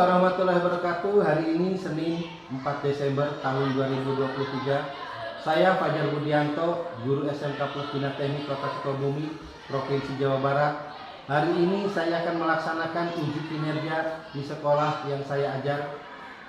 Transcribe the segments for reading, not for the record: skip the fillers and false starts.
warahmatullahi wabarakatuh. Hari ini Senin 4 Desember tahun 2023. Saya Fajar Budianto, guru SMK Plus Bina Teknik Kota Sukabumi, Provinsi Jawa Barat. Hari ini saya akan melaksanakan uji kinerja di sekolah yang saya ajar.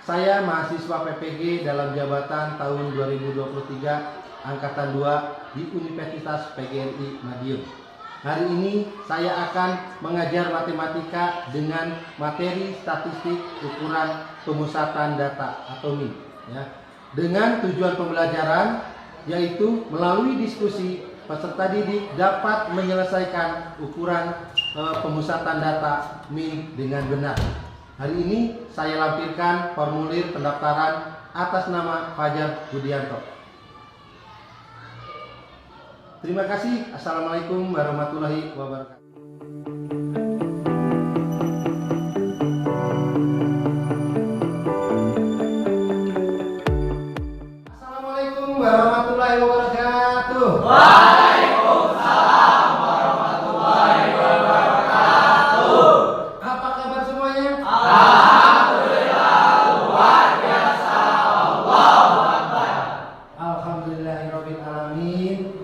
Saya mahasiswa PPG dalam jabatan tahun 2023 Angkatan 2 di Universitas PGRI Madiun. Hari ini saya akan mengajar matematika dengan materi statistik ukuran pemusatan data atau MIN, ya. Dengan tujuan pembelajaran yaitu melalui diskusi peserta didik dapat menyelesaikan ukuran pemusatan data MIN dengan benar. Hari ini saya lampirkan formulir pendaftaran atas nama Fajar Budianto. Terima kasih. Assalamualaikum warahmatullahi wabarakatuh. Assalamualaikum warahmatullahi wabarakatuh. Waalaikumsalam warahmatullahi wabarakatuh. Apa kabar semuanya? Alhamdulillah, luar biasa. Allahu Akbar. Alhamdulillahirabbil alamin.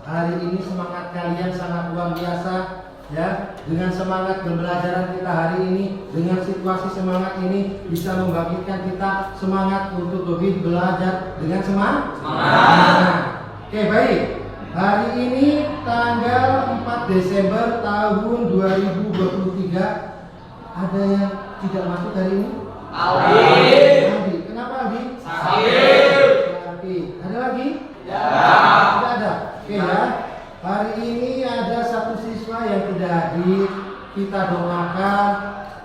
Hari ini semangat kalian sangat luar biasa, ya. Dengan semangat pembelajaran kita hari ini, dengan situasi semangat ini bisa membangkitkan kita semangat untuk lebih belajar dengan semangat. Oke, baik. Hari ini tanggal 4 Desember tahun 2023. Ada yang tidak masuk hari ini? Aldi. Kenapa Aldi? Sakit. Ada lagi? Ya. Tidak ada. Oke, ya. Hari ini ada satu siswa yang tidak hadir. Kita doakan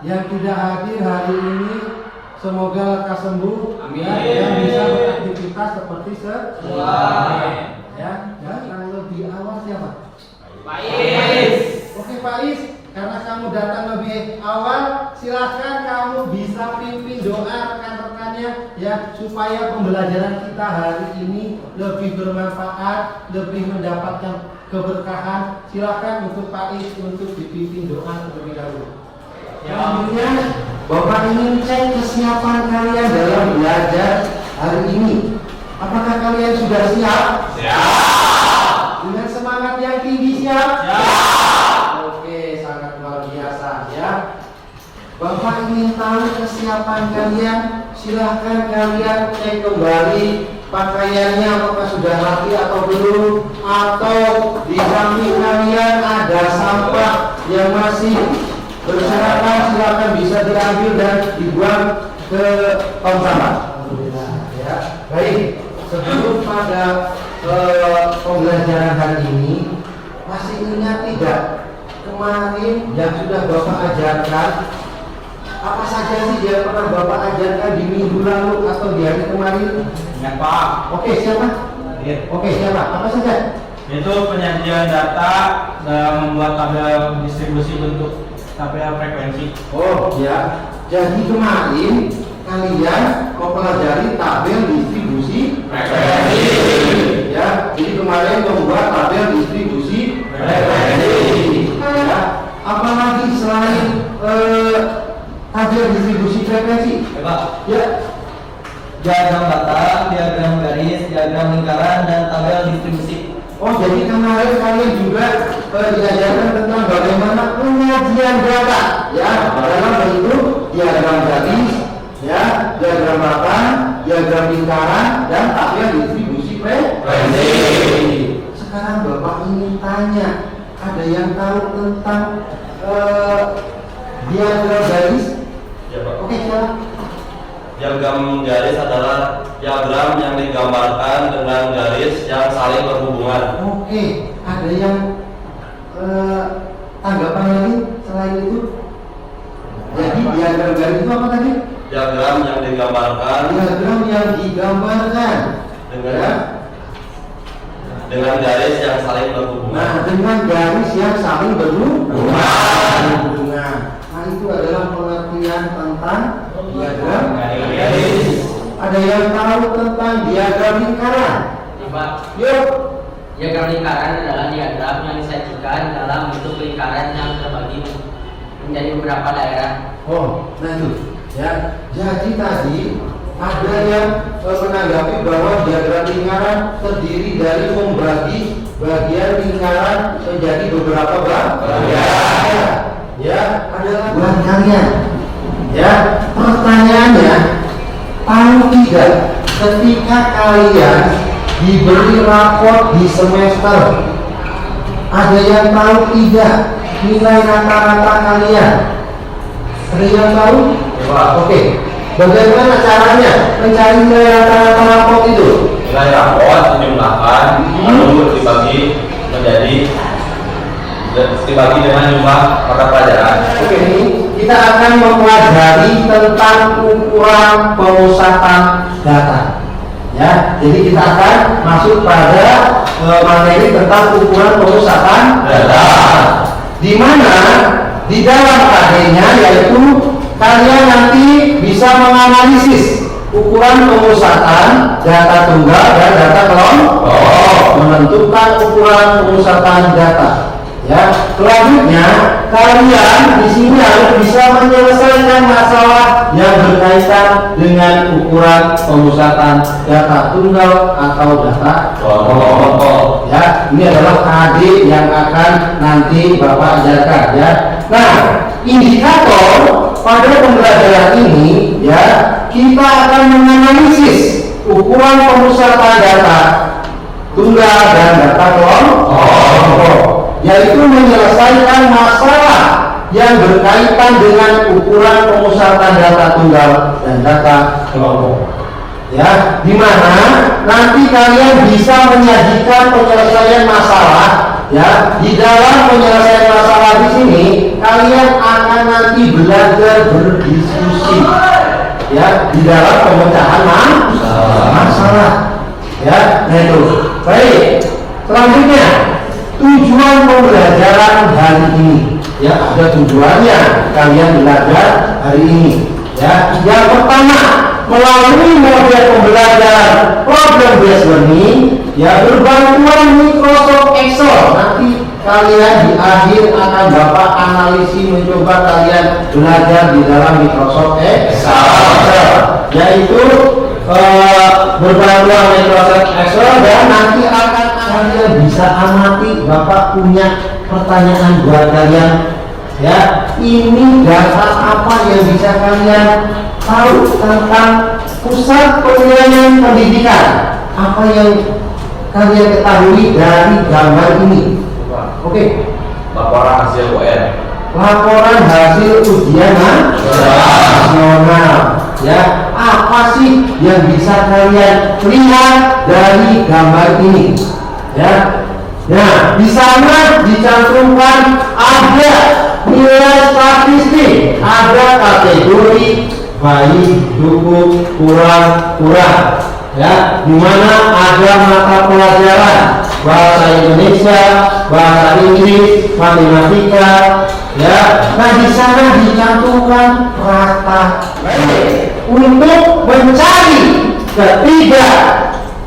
yang tidak hadir hari ini semoga lekas sembuh. Amin. Dan bisa beraktivitas seperti semula. Ya. Dan yang lebih awal siapa? Baik. Oke, Pak Is, karena kamu datang lebih awal, silakan kamu bisa pimpin doa rekan-rekannya ya, supaya pembelajaran kita hari ini lebih bermanfaat, lebih mendapatkan keberkahan. Silakan untuk Pak Is untuk dipimpin doa terlebih dahulu. Selanjutnya, Bapak ingin cek kesiapan kalian dalam belajar hari ini. Apakah kalian sudah siap? Siap. Dengan semangat yang tinggi siap? Siap. Oke, sangat luar biasa ya. Bapak ingin tahu kesiapan kalian. Silahkan kalian cek kembali pakaiannya apakah sudah rapi atau belum, atau di samping kalian ada sampah yang masih berserakan, silahkan bisa diambil dan dibuang ke tong sampah. Alhamdulillah ya. Baik, sebelum pada pembelajaran hari ini, masih ingat tidak kemarin yang sudah Bapak ajarkan? Apa saja sih yang pernah Bapak ajarkan di minggu lalu atau di hari kemarin? Ya, Pak. Oke, siapa? Oke, siapa? Apa saja? Itu penyajian data dan membuat tabel distribusi bentuk tabel frekuensi. Oh ya, jadi kemarin kalian mempelajari tabel distribusi Frekuensi. ya. Jadi kemarin membuat tabel distribusi frekuensi. Ya. Apalagi selain tabel distribusi frekuensi? Ya, Pak. Ya. Diagram batang, diagram garis, diagram lingkaran, dan tabel distribusi. Oh, jadi kemarin kalian juga diajarkan tentang bagaimana penyajian data, ya, dalam bentuk diagram garis, ya, diagram batang, diagram lingkaran, dan tabel distribusi frekuensi. Sekarang Bapak ingin tanya, ada yang tahu tentang diagram garis? Ya, Pak. Oke, silakan. Diagram garis adalah diagram yang digambarkan dengan garis yang saling berhubungan. Oke, ada yang tanggapan lain selain itu? Jadi diagram garis itu apa tadi? Diagram yang digambarkan Diagram yang digambarkan dengan garis yang saling berhubungan. Nah, dengan garis yang saling berhubungan. Nah, itu adalah pengertian tentang diagram garis. Ada yang tahu tentang diagram lingkaran? Pak, Yuk. diagram lingkaran adalah diagram yang disajikan dalam bentuk lingkaran yang terbagi menjadi beberapa daerah. Oh, nah itu. Ya, jadi tadi ada yang menanggapi bahwa diagram lingkaran terdiri dari membagi bagian lingkaran menjadi beberapa bagian. Ya, adalah buat kalian. Ya, pertanyaannya, tahu tidak ketika kalian diberi raport di semester, ada yang tahu tidak nilai rata-rata kalian? Ada yang tahu? Oke. Bagaimana caranya mencari nilai rata-rata raport itu? Nilai raport dijumlahkan lalu dibagi dengan jumlah mata pelajaran. Oke, ini kita akan mempelajari tentang ukuran pemusatan data. Ya, jadi kita akan masuk pada materi tentang ukuran pemusatan data. Di mana di dalam KD-nya yaitu kalian nanti bisa menganalisis ukuran pemusatan data tunggal dan data kelompok, menentukan ukuran pemusatan data. Ya, selanjutnya kalian di sini harus bisa menyelesaikan masalah yang berkaitan dengan ukuran pemusatan data tunggal atau data kelompok. Ya, ini adalah KD yang akan nanti Bapak ajarkan ya. Nah, indikator pada pembelajaran ini ya, kita akan menganalisis ukuran pemusatan data tunggal dan data kelompok, yaitu menyelesaikan masalah yang berkaitan dengan ukuran pemusatan data tunggal dan data kelompok. Ya, di mana nanti kalian bisa menyajikan penyelesaian masalah. Ya, di dalam penyelesaian masalah di sini kalian akan nanti belajar berdiskusi. Ya, di dalam pemecahan masalah. Ya, nah itu. Baik. Selanjutnya, tujuan pembelajaran hari ini. Ya, ada tujuannya kalian belajar hari ini. Ya, yang pertama, melalui model pembelajaran problem based learning, ya berbantuan Microsoft Excel. Nanti kalian di akhir akan Bapak analisis mencoba kalian belajar di dalam Microsoft Excel, yaitu berbantuan Microsoft Excel, dan nanti akan kalian bisa amati. Bapak punya pertanyaan buat kalian. Ya, ini data apa yang bisa kalian tahu tentang pusat penilaian pendidikan? Apa yang kalian ketahui dari gambar ini? Oke. Laporan hasil UN. Laporan hasil ujian nasional. Ya, apa sih yang bisa kalian lihat dari gambar ini? Ya. Nah, di sana dicantumkan ada nilai statistik, ada kategori baik, cukup, kurang. Ya, di mana ada mata pelajaran bahasa Indonesia, bahasa Inggris, matematika. Ya, nah di sana dicantumkan rata. Untuk mencari ketiga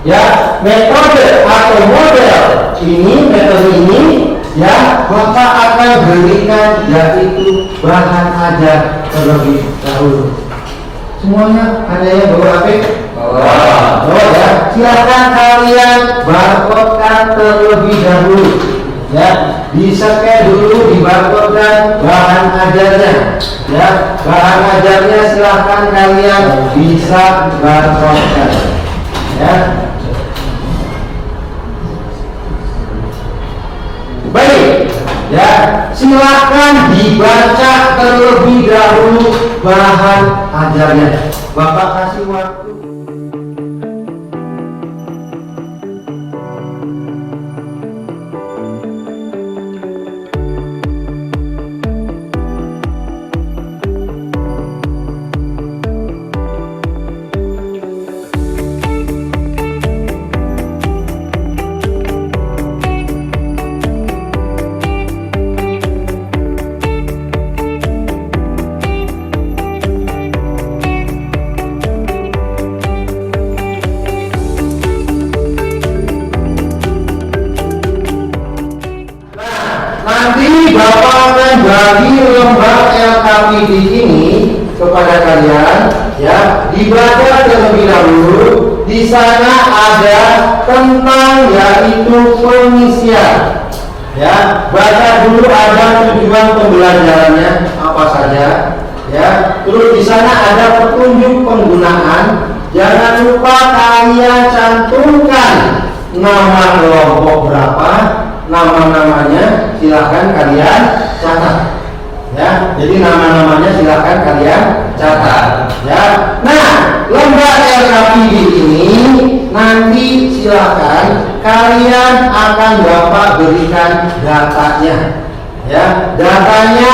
ya metode atau model ini, metode ini ya Bapak akan berikan yaitu bahan ajar terlebih dahulu. Semuanya ada yang bawa HP? Bawa ya. Silakan kalian barcode-kan terlebih dahulu. Ya, di-scan dulu, di barcode-kan bahan ajarnya. Ya, bahan ajarnya silakan kalian bisa barcode-kan. Ya. Baik, ya silakan dibaca terlebih dahulu bahan ajarnya. Bapak kasih waktu. Nanti Bapak akan bagi lembar LKPD ini kepada kepada kalian, ya, dibaca terlebih dahulu. Di sana ada tentang yaitu pengisian. Ya, baca dulu ada tujuan pembelajarannya apa saja. Ya, terus di sana ada petunjuk penggunaan. Jangan lupa kalian cantumkan nama kelompok berapa, nama-namanya silahkan kalian catat. Ya, jadi nama-namanya silahkan kalian catat. Ya, nah lembar LKPD ini nanti silahkan kalian akan Bapak berikan datanya. Ya, datanya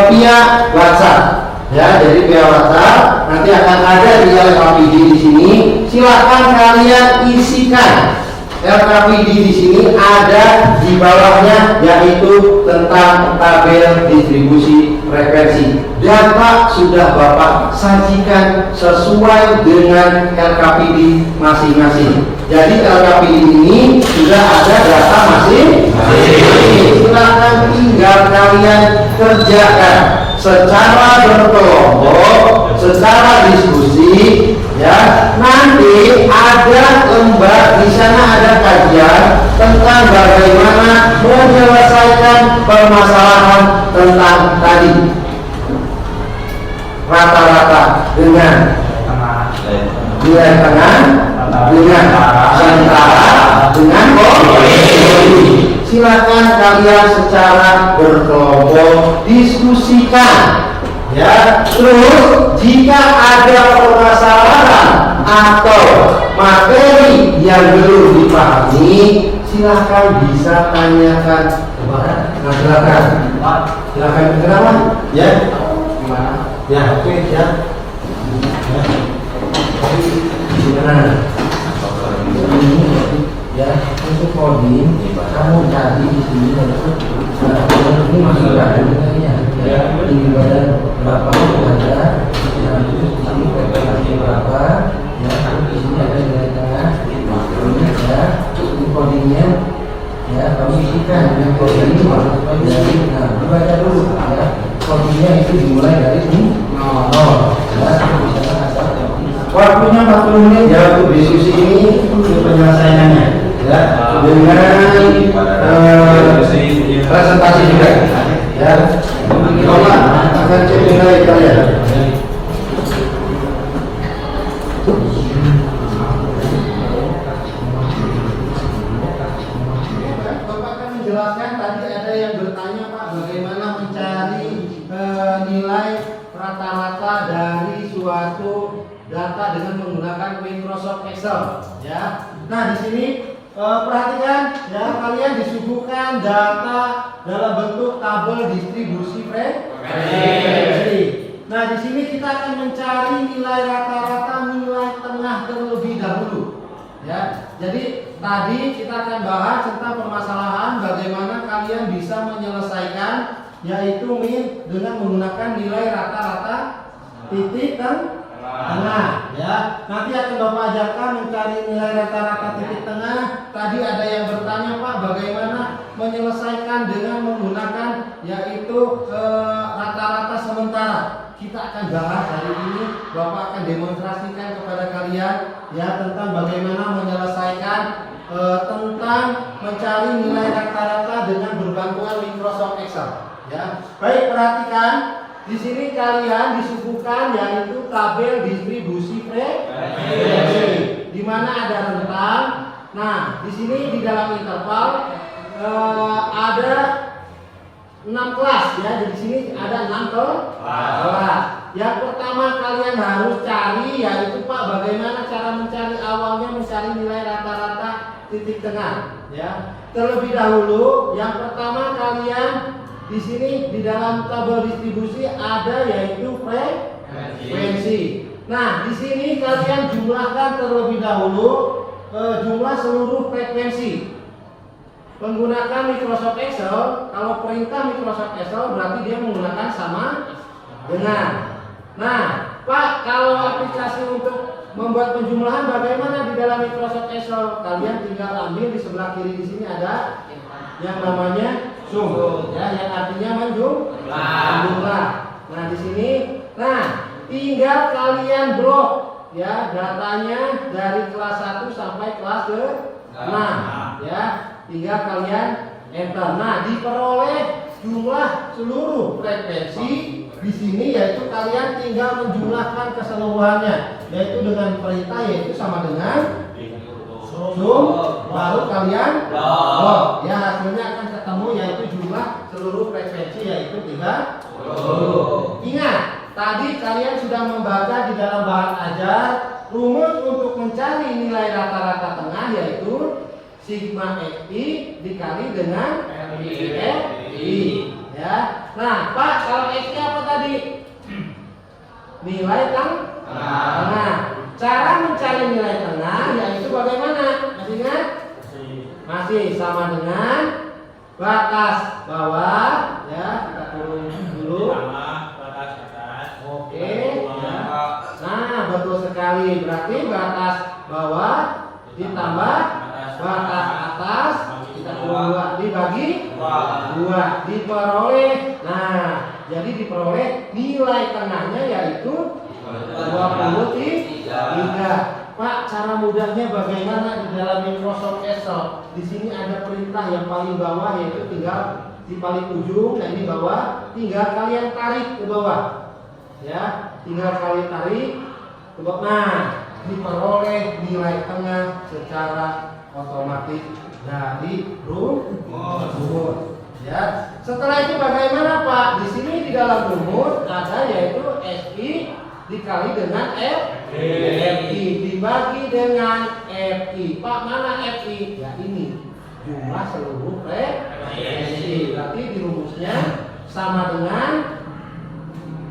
via WhatsApp. Ya, jadi via WhatsApp nanti akan ada di LKPD di sini. Silahkan kalian isikan. LKPD di sini ada di bawahnya yaitu tentang tabel distribusi frekuensi. Data sudah Bapak sajikan sesuai dengan LKPD masing-masing. Jadi LKPD ini sudah ada data masing-masing. Silakan tinggal kalian kerjakan secara berkelompok, secara diskusi. Ya, nanti ada lembar di sana ada kajian tentang bagaimana menyelesaikan permasalahan tentang tadi rata-rata dengan nilai tengah, dengan sementara, dengan komposisi. Silakan kalian secara berkelompok diskusikan. Ya, terus jika ada permasalahan atau materi yang belum dipahami, silahkan bisa tanyakan kepada silakan. Silakan kenapa? Ya, gimana? Ya, oke ya. Gimana? Ya, untuk coding kamu tadi di sini ini masih ada ya. Tinggi badan berapa ada, nanti di sini frekuensi berapa, ya, di sini ada nilai tengah, ini ya, ini codingnya, ya, kamu isikan dengan coding dari, nah, baca dulu, ya, codingnya itu dimulai dari ini, nol, ya, bisa ada. Waktunya 40 menit ya untuk diskusi ini untuk penyelesaiannya, ya, dengan presentasi juga, ya. Bapak akan cek nilai kalian. Bapak akan menjelaskan tadi ada yang bertanya Pak bagaimana mencari nilai rata-rata dari suatu data dengan menggunakan Microsoft Excel, ya. Nah di sini perhatikan ya, kalian disuguhkan data dalam bentuk tabel distribusi frekuensi. Nah di sini kita akan mencari nilai rata-rata, nilai tengah terlebih dahulu. Ya, jadi tadi kita akan bahas tentang permasalahan bagaimana kalian bisa menyelesaikan yaitu dengan menggunakan nilai rata-rata titik tengah, ya. Nanti akan Bapak ajarkan mencari nilai rata-rata titik tengah. Tadi ada yang bertanya Pak bagaimana menyelesaikan dengan menggunakan yaitu rata-rata sementara. Kita akan bahas hari ini, Bapak akan demonstrasikan kepada kalian ya tentang bagaimana menyelesaikan tentang mencari nilai rata-rata dengan berbantuan Microsoft Excel, ya. Baik, perhatikan. Di sini kalian disuguhkan yaitu tabel distribusi frekuensi, di mana ada rentang. Nah, di sini di dalam interval ada 6 kelas ya. Di sini ada 6 kelas. Yang pertama kalian harus cari yaitu Pak bagaimana cara mencari awalnya mencari nilai rata-rata titik tengah ya. Terlebih dahulu yang pertama kalian di sini di dalam tabel distribusi ada yaitu frekuensi. Nah, di sini kalian jumlahkan terlebih dahulu jumlah seluruh frekuensi. Menggunakan Microsoft Excel, kalau perintah Microsoft Excel berarti dia menggunakan sama dengan. Nah, Pak, kalau aplikasi untuk membuat penjumlahan bagaimana di dalam Microsoft Excel? Kalian tinggal ambil di sebelah kiri di sini ada yang namanya sum, ya, yang artinya menjumlah. Nah, di sini Nah, tinggal kalian blok ya datanya dari kelas 1 sampai kelas ke-6 ya. Tinggal kalian enter. Nah, diperoleh jumlah seluruh frekuensi di sini yaitu kalian tinggal menjumlahkan keseluruhannya yaitu dengan perintah yaitu sama dengan sum baru kalian blok. Ya, hasilnya akan ketemu yaitu jumlah seluruh frekuensi yaitu 30. Ingat, tadi kalian sudah membaca di dalam bahan ajar rumus untuk mencari nilai rata-rata tengah yaitu sigma FI dikali dengan FI ya. Nah, Pak, kalau FI apa tadi? Nilai tengah. Cara mencari nilai tengah yaitu bagaimana? Masih ingat? Masih sama dengan batas bawah ya, kita turun dulu. Oke ya. Nah, betul sekali. Berarti batas bawah ditambah batas atas kita turun 2 dibagi 2 diperoleh. Nah, jadi diperoleh nilai tengahnya yaitu 23. Pak, cara mudahnya bagaimana di dalam Microsoft Excel? Di sini ada perintah yang paling bawah yaitu tinggal di paling ujung dan di bawah tinggal kalian tarik ke bawah. Ya, tinggal kalian tarik ke bawah. Nah, diperoleh nilai tengah secara otomatis dari rumus. Ya. Setelah itu bagaimana, Pak? Di sini di dalam rumus ada yaitu SI dikali dengan FI dibagi dengan FI. Pak, mana FI? Ya ini jumlah seluruh frekuensi. Berarti di rumusnya sama dengan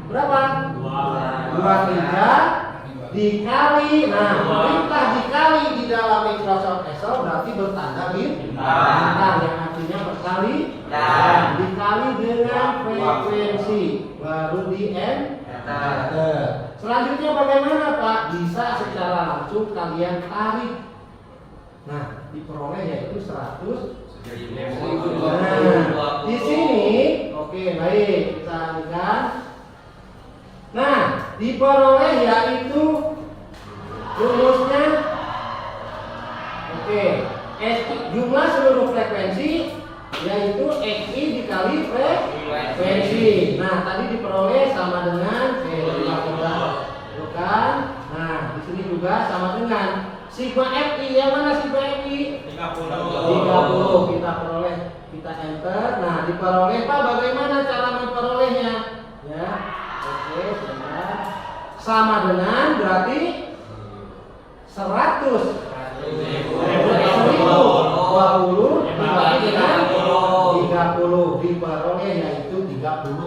berapa? 23 dikali. Nah, perintah dikali di dalam Microsoft Excel berarti bertanda bintang yang artinya berkali dikali dengan frekuensi baru di enter. Selanjutnya bagaimana, Pak? Bisa secara langsung kalian tarik. Nah, diperoleh yaitu 100. Nah, di sini oke, baik, kita lihat. Nah, diperoleh yaitu rumusnya oke, jumlah seluruh frekuensi yaitu XI dikali frekuensi. Nah, tadi diperoleh sama dengan bukan. Nah, di sini juga sama dengan sigma FI. Yang mana sigma FI? 30. Kita peroleh, kita enter. Nah, diperoleh, Pak, bagaimana cara memperolehnya? Ya. Oke, sebentar. Sama dengan berarti 100. 1020 dibagi dengan 30 diperoleh yaitu 34.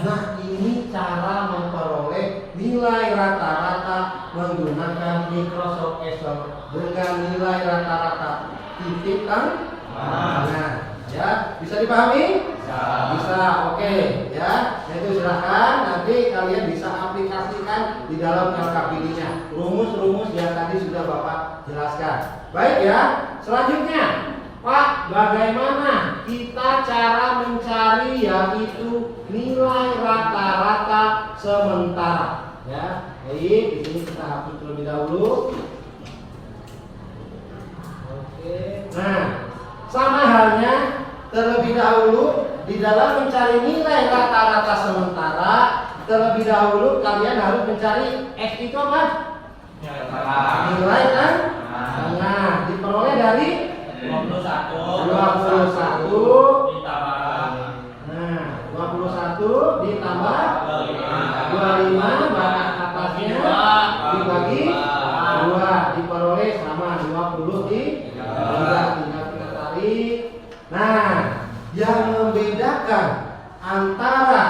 Nah, ini cara memperoleh nilai rata-rata menggunakan Microsoft Excel dengan nilai rata-rata titik tengah. Ya, bisa dipahami? Bisa. Oke, ya. Itu silahkan nanti kalian bisa aplikasikan di dalam LKPD-nya. Rumus-rumus yang tadi sudah Bapak jelaskan. Baik ya. Selanjutnya, Pak, bagaimana kita cara mencari yaitu nilai rata-rata sementara? Ya, baik. Di sini kita hapus terlebih dahulu. Oke. Nah, sama halnya terlebih dahulu di dalam mencari nilai rata-rata sementara, terlebih dahulu kalian harus mencari X itu apa? Nilai kan? Nah, diperoleh dari 21 nah 21 ditambah 25 batas atasnya dibagi 2 diperoleh sama 20 tinggal kita tarik. Nah, yang membedakan antara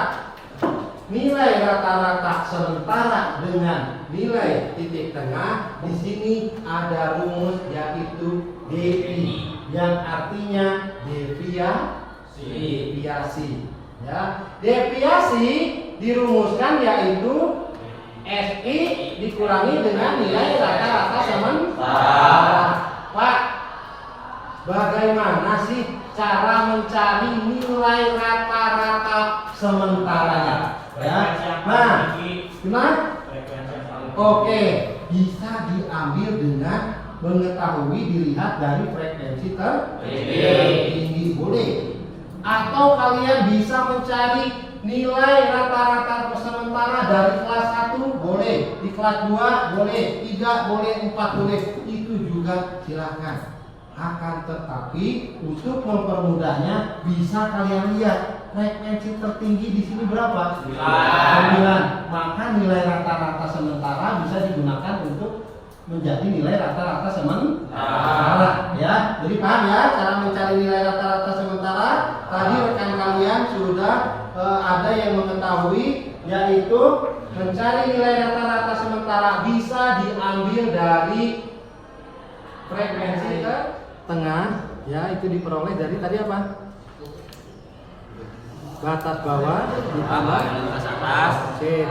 nilai rata-rata sementara dengan nilai titik tengah di sini ada rumus yaitu DI yang artinya deviasi. Ya, deviasi dirumuskan yaitu SI dikurangi dengan nilai rata-rata sementara. Pak, bagaimana sih cara mencari nilai rata-rata sementaranya? Frekuensi yang Nah, paling tinggi. gimana? Frekuensi yang paling tinggi. Oke, bisa diambil dengan mengetahui dilihat dari frekuensi tertinggi, boleh. Atau kalian bisa mencari nilai rata-rata sementara dari kelas 1 boleh, di kelas 2 boleh, 3 boleh, 4 boleh, itu juga silahkan. Akan tetapi untuk mempermudahnya bisa kalian lihat frekuensi tertinggi di sini berapa? 9. Maka nilai rata-rata sementara bisa digunakan untuk menjadi nilai rata-rata sementara, ya. Jadi paham ya cara mencari nilai rata-rata sementara? Tadi rekan kalian sudah ada yang mengetahui, yaitu mencari nilai rata-rata sementara bisa diambil dari frekuensi ke tengah, ya, itu diperoleh dari tadi apa? Batas bawah ditambah batas atas. Oke,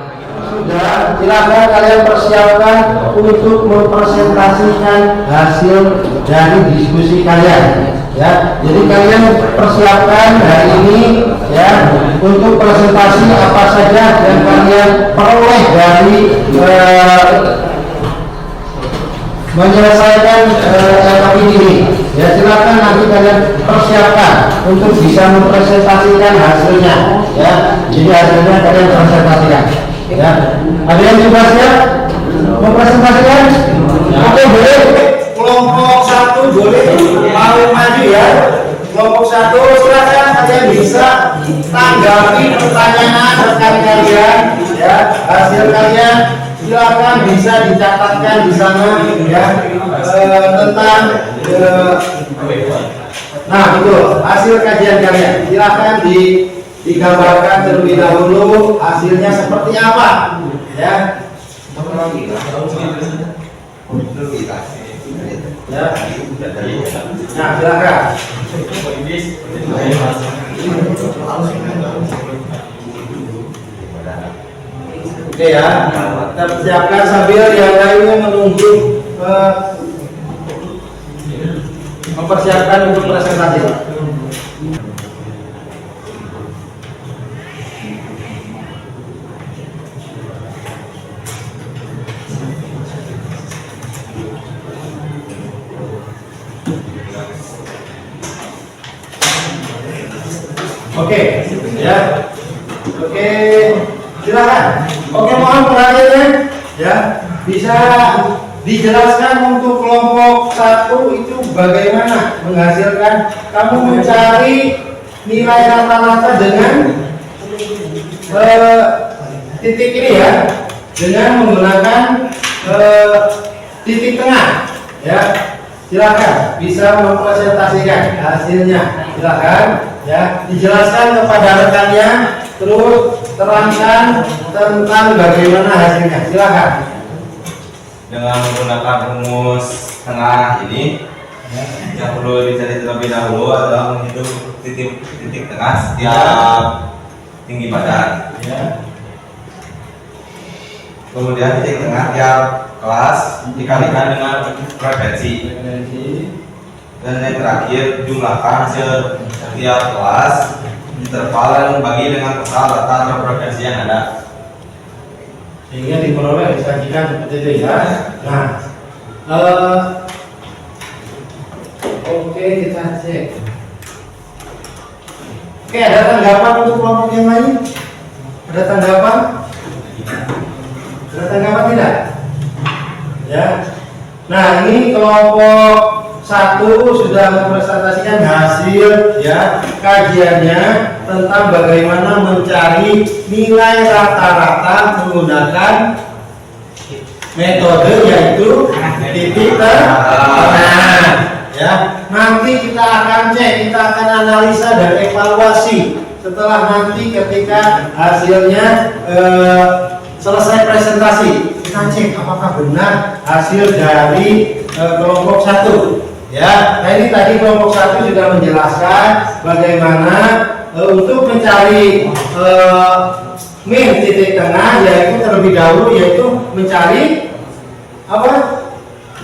sudah, silakan kalian persiapkan untuk mempresentasikan hasil dari diskusi kalian. Ya, jadi kalian persiapkan hari ini ya untuk presentasi apa saja yang kalian peroleh dari menyelesaikan topik ini. Ya, silakan nanti kalian persiapkan untuk bisa mempresentasikan hasilnya. Ya, jadi hasilnya kalian presentasikan. Ya, ada yang juga siap mempresentasikan? Oke, boleh. Kelompok 1 boleh mau maju ya. Kelompok 1 silakan kalian bisa tanggapi pertanyaan rekan kalian. Ya, hasil kalian silakan bisa dicatatkan di sana ya tentang nah betul hasil kajian kalian silakan digambarkan terlebih dahulu hasilnya seperti apa ya. Ya. Nah silakan. Oke ya, kita persiapkan sambil yang lainnya menunggu mempersiapkan untuk presentasi. Oke, ya. Oke, silakan. Oke, mohon perhatiannya ya. Bisa dijelaskan untuk kelompok 1 itu bagaimana menghasilkan kamu mencari nilai rata-rata dengan titik ini ya, dengan menggunakan titik tengah ya. Silakan bisa mempresentasikan hasilnya. Silakan ya, dijelaskan kepada rekannya, terus terangkan tentang bagaimana hasilnya. Silakan. Dengan menggunakan rumus tengah ini, yang perlu dicari terlebih dahulu adalah menghitung titik tengah setiap tinggi badan. Ya. Kemudian titik tengah tiap kelas dikalikan dengan frekuensi. Dan yang terakhir jumlahkan hasil setiap kelas interval dan bagi dengan total data atau frekuensi yang ada. Sehingga diperoleh disajikan seperti itu ya. Nah, oke kita cek. Oke, ada tanggapan untuk kelompok yang lain? Ada tanggapan? Ada tanggapan tidak? Ya. Nah, ini kelompok 1 sudah mempresentasikan hasil ya kajiannya tentang bagaimana mencari nilai rata-rata menggunakan metode yaitu titik tengah ya. Nanti kita akan cek, kita akan analisa dan evaluasi setelah nanti ketika hasilnya selesai presentasi, kita cek apakah benar hasil dari kelompok 1 ya. Nah, ini tadi kelompok 1 juga menjelaskan bagaimana untuk mencari min titik tengah, yaitu terlebih dahulu yaitu mencari apa?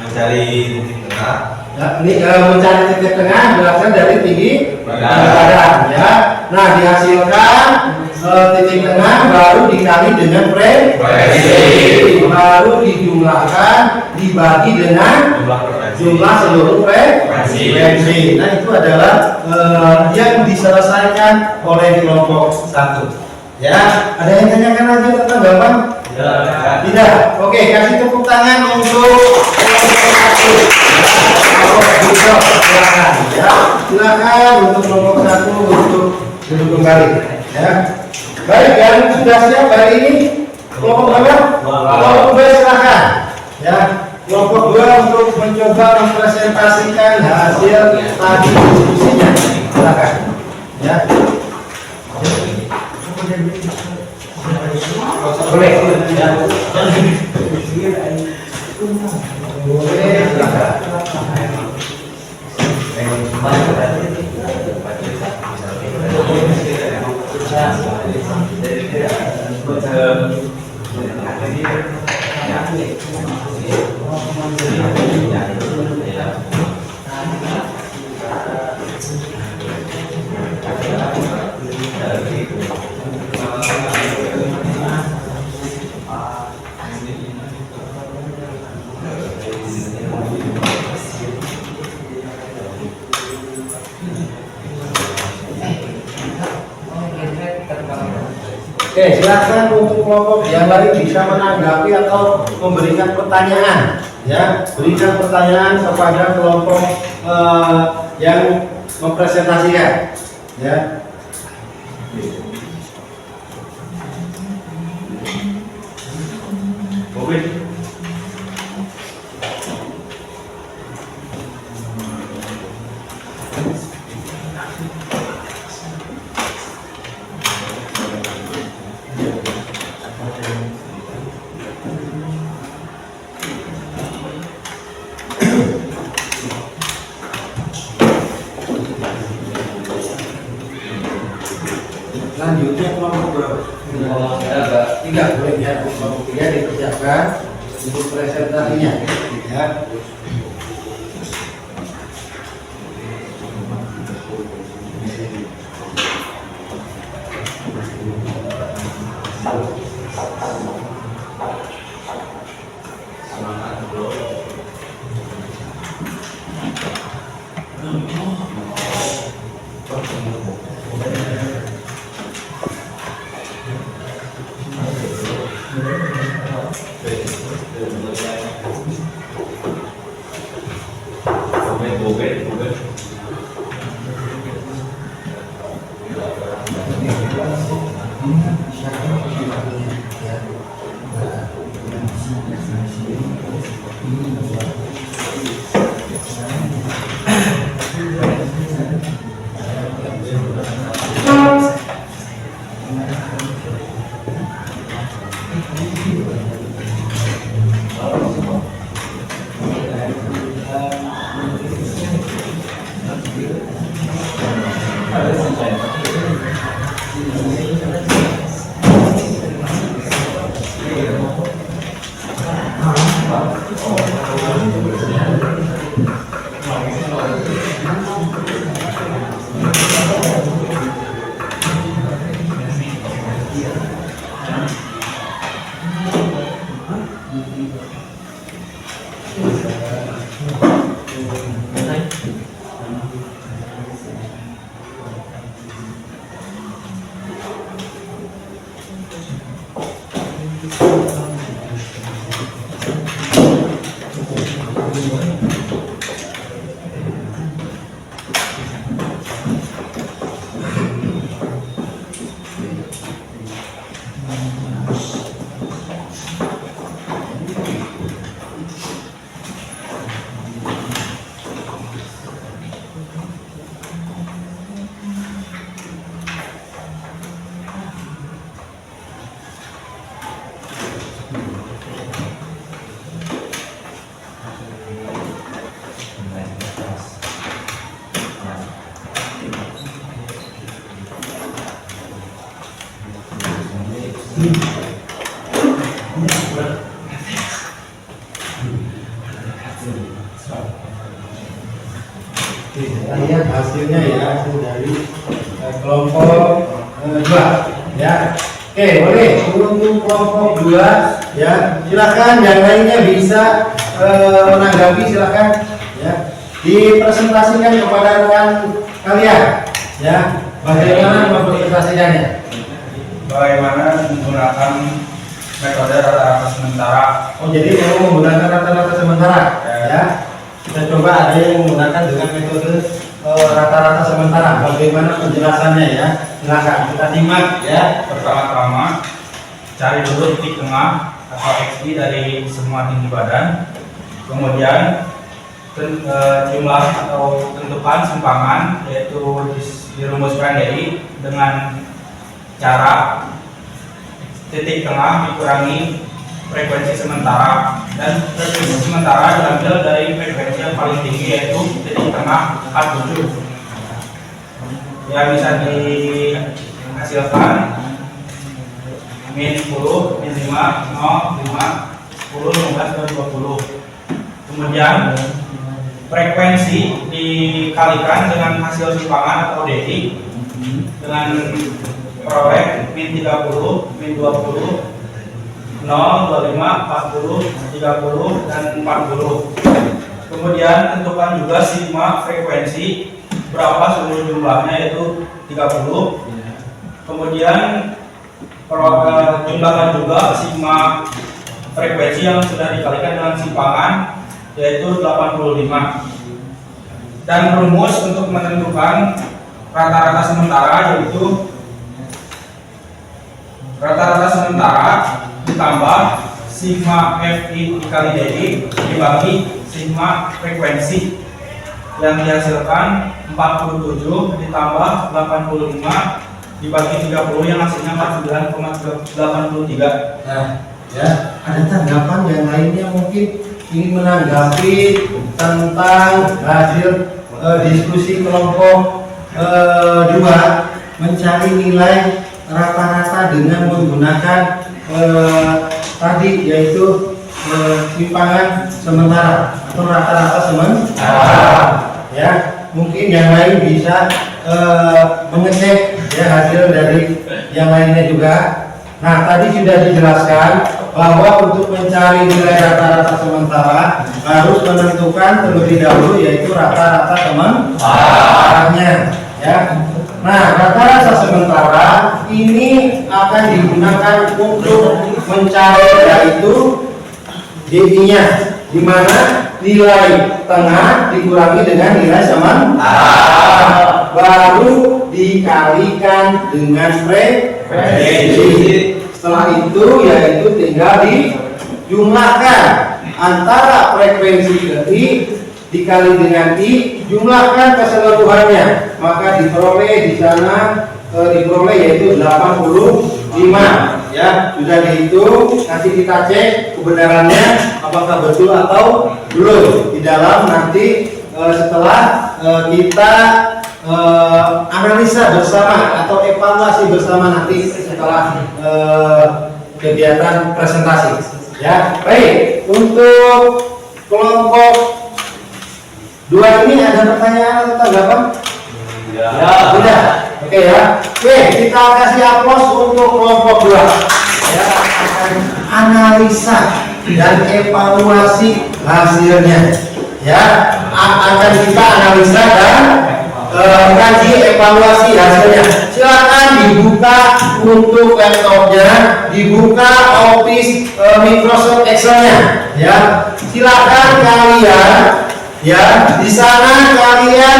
Mencari titik tengah. Ya, ini mencari titik tengah berasal dari tinggi badan ya. Nah, dihasilkan titik tengah baru dikali dengan frekuensi, baru dijumlahkan dibagi dengan jumlah seluruh frekuensi. Nah, itu adalah yang diselesaikan oleh kelompok 1. Ya, ada yang tanyakan lagi tentang gampang? Tidak. Oke, kasih tepuk tangan untuk kelompok 1. Silakan ya. Silakan untuk kelompok 1 untuk duduk kembali ya. Baik, yang sudah siap hari ini kelompok berapa? Kelompok 2 silakan ya. Kelompok 2 untuk mencoba mempresentasikan hasil tadi diskusinya. Silakan ya. Boleh ya. Boleh silakan. Oke, silakan untuk kelompok yang lain bisa menanggapi atau memberikan pertanyaan, ya, berikan pertanyaan kepada kelompok yang mempresentasikan, ya. Lanjutnya kelompok berapa? Tiga, boleh ya. Kelompok 3 dipersiapkan untuk presentasinya, ya. Kita lihat hasilnya ya, hasil dari kelompok 2 ya. Oke, boleh untuk kelompok 2 ya. Silakan yang lainnya bisa menanggapi, silakan ya. Dipresentasikan kepada rekan kalian ya. Bagaimana mempresentasikannya? Bagaimana menggunakan metode rata-rata sementara? Oh, jadi mau menggunakan rata-rata sementara ya. Kita coba ada yang menggunakan dengan metode rata-rata sementara. Bagaimana penjelasannya ya? Silakan kita simak ya. Pertama-tama cari dulu titik tengah atau XY dari semua tinggi badan. Kemudian jumlah atau tentukan simpangan, yaitu dirumuskan dari dengan cara titik tengah dikurangi frekuensi sementara, dan frekuensi sementara diambil dari frekuensi yang paling tinggi, yaitu titik tengah 47 yang bisa dihasilkan min 10, min 5, 0, 5, 10, 15, dan 20. Kemudian frekuensi dikalikan dengan hasil simpangan atau DI dengan peroleh min 30, min 20, 0, 25, 40, 30, dan 40. Kemudian tentukan juga sigma frekuensi berapa seluruh jumlahnya, yaitu 30. Kemudian jumlahkan juga sigma frekuensi yang sudah dikalikan dengan simpangan, yaitu 85. Dan rumus untuk menentukan rata-rata sementara, yaitu rata-rata sementara ditambah sigma FI dikali DI dibagi sigma frekuensi yang dihasilkan 47 ditambah 85 dibagi 30 yang hasilnya 49,83. Nah, ya, ada tanggapan yang lainnya mungkin ingin menanggapi tentang hasil diskusi kelompok 2 mencari nilai rata-rata dengan menggunakan tadi, yaitu simpangan sementara atau rata-rata sementara ya. Mungkin yang lain bisa mengecek ya hasil dari yang lainnya juga. Nah, tadi sudah dijelaskan bahwa untuk mencari nilai rata-rata sementara harus menentukan terlebih dahulu, yaitu rata-rata sementaranya ya. Nah, rata-rata sementara ini akan digunakan untuk mencari, yaitu DI-nya, di mana nilai tengah dikurangi dengan nilai sementara, baru dikalikan dengan frekuensi. Setelah itu yaitu tinggal dijumlahkan antara frekuensi I dikali dengan I, jumlahkan keseluruhannya, maka diperoleh di sana diperoleh yaitu 85 ya. Sudah dihitung, nanti kita cek kebenarannya apakah betul atau belum di dalam nanti setelah kita analisa bersama atau evaluasi bersama nanti setelah kegiatan presentasi ya. Baik, untuk kelompok 2 ini ada pertanyaan atau tanggapan? Ya, sudah. Oke ya. Oke, kita kasih aplaus untuk kelompok 2 ya, akan analisa dan evaluasi hasilnya ya. Akan kita analisa dan kaji evaluasi hasilnya. Silakan dibuka untuk laptopnya, dibuka Office Microsoft Excel-nya ya. Silakan kalian ya, di sana kalian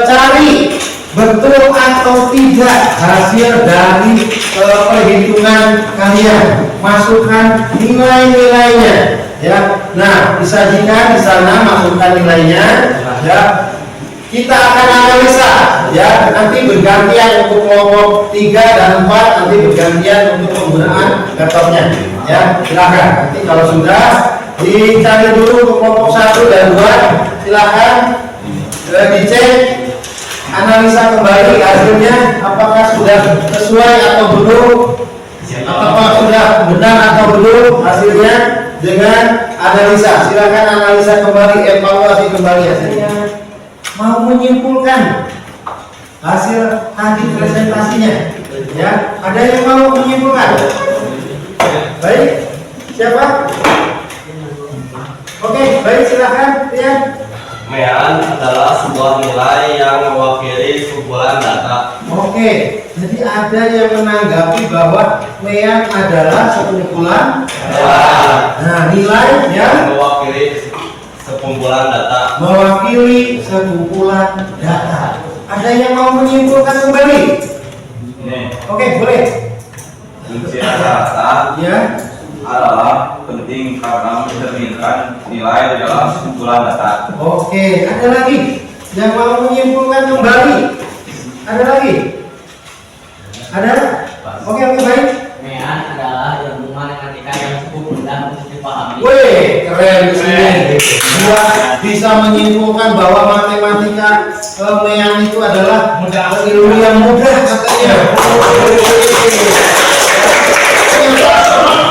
cari betul atau tidak hasil dari perhitungan kalian, masukkan nilai-nilainya ya. Nah, disajikan di sana, masukkan nilainya ya. Kita akan analisa ya, nanti bergantian untuk kelompok 3 dan 4, nanti bergantian untuk penggunaan laptopnya ya. Silakan nanti kalau sudah dicari dulu untuk kelompok 1 dan 2, silakan dicek, analisa kembali hasilnya apakah sudah sesuai atau belum, apakah sudah benar atau belum hasilnya dengan analisa. Silakan analisa kembali, evaluasi kembali hasilnya. mau menyimpulkan hasil tadi presentasinya? Ya, ada yang mau menyimpulkan? Baik, siapa? Oke, baik, silakan, Rian. Mean adalah sebuah nilai yang mewakili kumpulan data. Oke, jadi ada yang menanggapi bahwa mean adalah sekumpulan. Nah, nilai yang Mewakili sekumpulan data. mewakili sekumpulan data. Ada yang mau menyimpulkan kembali? Oke, boleh. Fungsi rata-rata Ya, adalah penting karena mencerminkan nilai dalam kumpulan data. oke. Ada lagi yang mau menyimpulkan kembali? Ada lagi? Ada? Oke, baik. Mean adalah ilmuwan matematika yang cukup mudah untuk dipahami. Wih, keren di sini. Dia bisa menyimpulkan bahwa matematika mean itu adalah ilmu yang mudah katanya.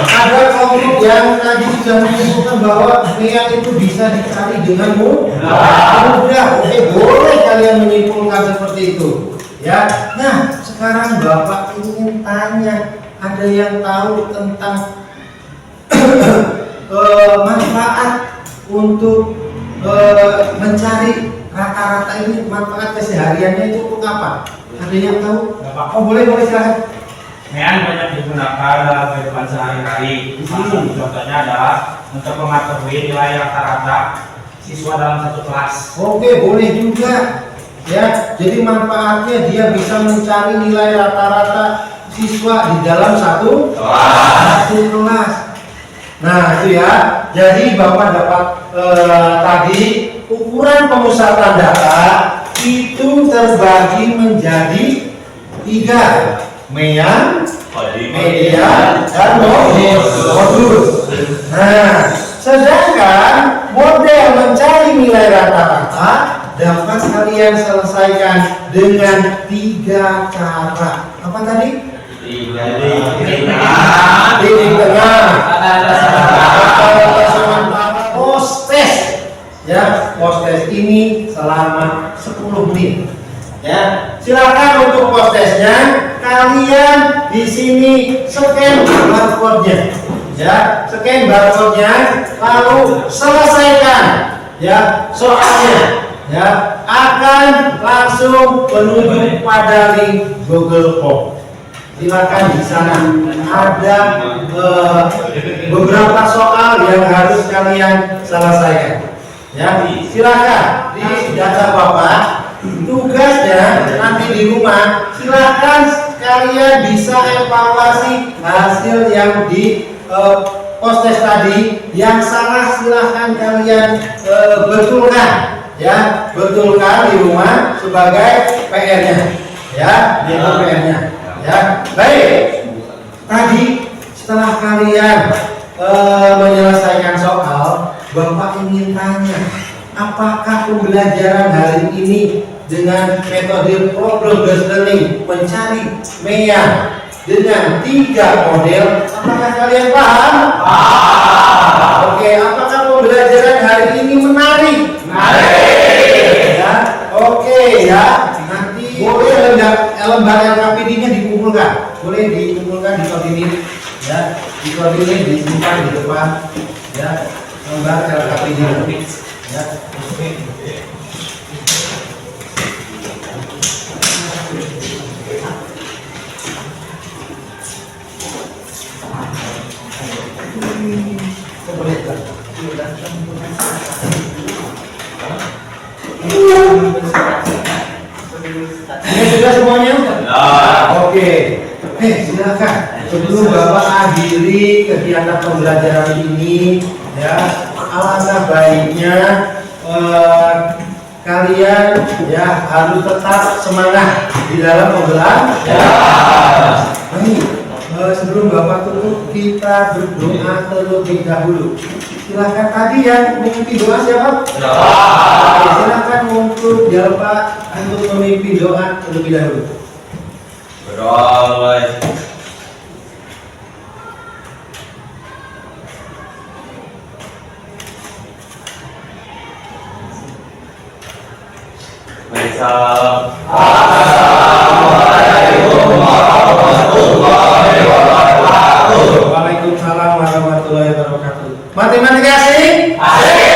Ada kelompok yang tadi sudah menyimpulkan bahwa mean itu bisa dicari dengan mudah. Oke, boleh kalian menyimpulkan seperti itu. Ya, nah sekarang Bapak ingin tanya, ada yang tahu tentang manfaat untuk mencari rata-rata ini, manfaat kesehariannya itu untuk apa? Ada yang tahu? Oh, boleh silakan. Mean banyak digunakan dalam kehidupan sehari-hari. Salah satu contohnya adalah untuk mengetahui nilai rata-rata siswa dalam satu kelas. Oke, boleh juga. Ya, jadi manfaatnya dia bisa mencari nilai rata-rata siswa di dalam satu kelas. Nah, itu ya. Jadi Bapak dapat tadi ukuran pemusatan data itu terbagi menjadi 3. Mean, median, dan modus. Nah, sedangkan model mencari nilai rata-rata dapat kalian selesaikan dengan 3 cara. Apa tadi? Titik tengah. Post test. Ya, post test ini selama 10 menit. Ya, silakan untuk post testnya kalian di sini scan barcode-nya. Ya, scan barcode-nya lalu selesaikan ya soalnya. Ya, akan langsung menuju pada link Google Form. Silakan di sana ada beberapa soal yang harus kalian selesaikan. Ya, silakan di data Bapak. Tugasnya nanti di rumah silakan kalian bisa evaluasi hasil yang di post test tadi. Yang salah silahkan kalian betulkan, ya, betulkan di rumah sebagai PR-nya, ya, itu PR-nya, ya. Baik, tadi setelah kalian menyelesaikan soal, Bapak ingin tanya, apakah pembelajaran hari ini dengan metode problem based learning mencari mean dengan 3 model, apakah kalian paham? Oke, apakah pembelajaran hari ini menarik? Ya, oke ya. Nanti boleh lembar LKPD-nya dikumpulkan, boleh dikumpulkan, dikoordinir, ya, dikoordinir, disimpan di depan, ya, lembar LKPD, ya. Ini sudah semuanya? Oke. Silakan. Sebelum Bapak akhiri kegiatan pembelajaran ini, ya, alangkah baiknya kalian ya harus tetap semangat di dalam pembelajaran. Sebelum Bapak tutup, kita berdoa terlebih dahulu. Silakan tadi yang memimpin doa siapa? Silakan untuk Bapak untuk memimpin doa terlebih dahulu. Berdoa mulai. Waalaikumsalam. Assalamualaikum warahmatullahi wabarakatuh. Waalaikumsalam warahmatullahi wabarakatuh. Matematika asik? Asik.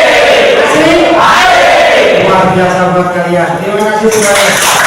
Asik? Asik. Luar biasa buat kalian. Terima kasih semuanya.